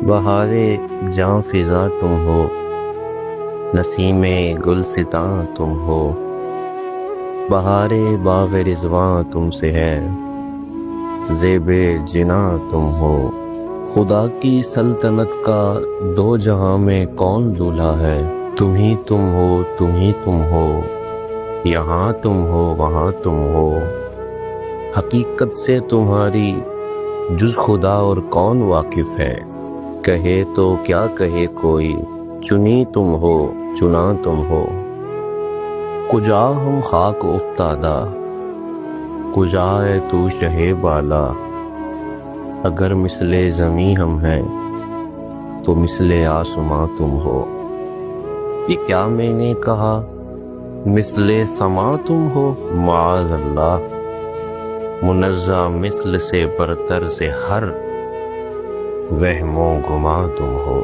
بہار جاں فضا تم ہو، نسیم گلستاں تم ہو، بہار باغ رضواں تم سے ہے، زیب جناں تم ہو۔ خدا کی سلطنت کا دو جہاں میں کون دولہا ہے، تم ہی تم ہو، تم ہی تم ہو، یہاں تم ہو وہاں تم ہو۔ حقیقت سے تمہاری جز خدا اور کون واقف ہے، کہے تو کیا کہے کوئی، چنی تم ہو چنا تم ہو۔ کجا ہم خاک افتادہ، کجا ہے تو شہ بالا، اگر مثل زمیں ہم ہیں تو مثل آسماں تم ہو۔ یہ کیا میں نے کہا مثل سماں تم ہو، معاذ اللہ، منزہ مثل سے برتر سے ہر وہم و گماں تم ہو۔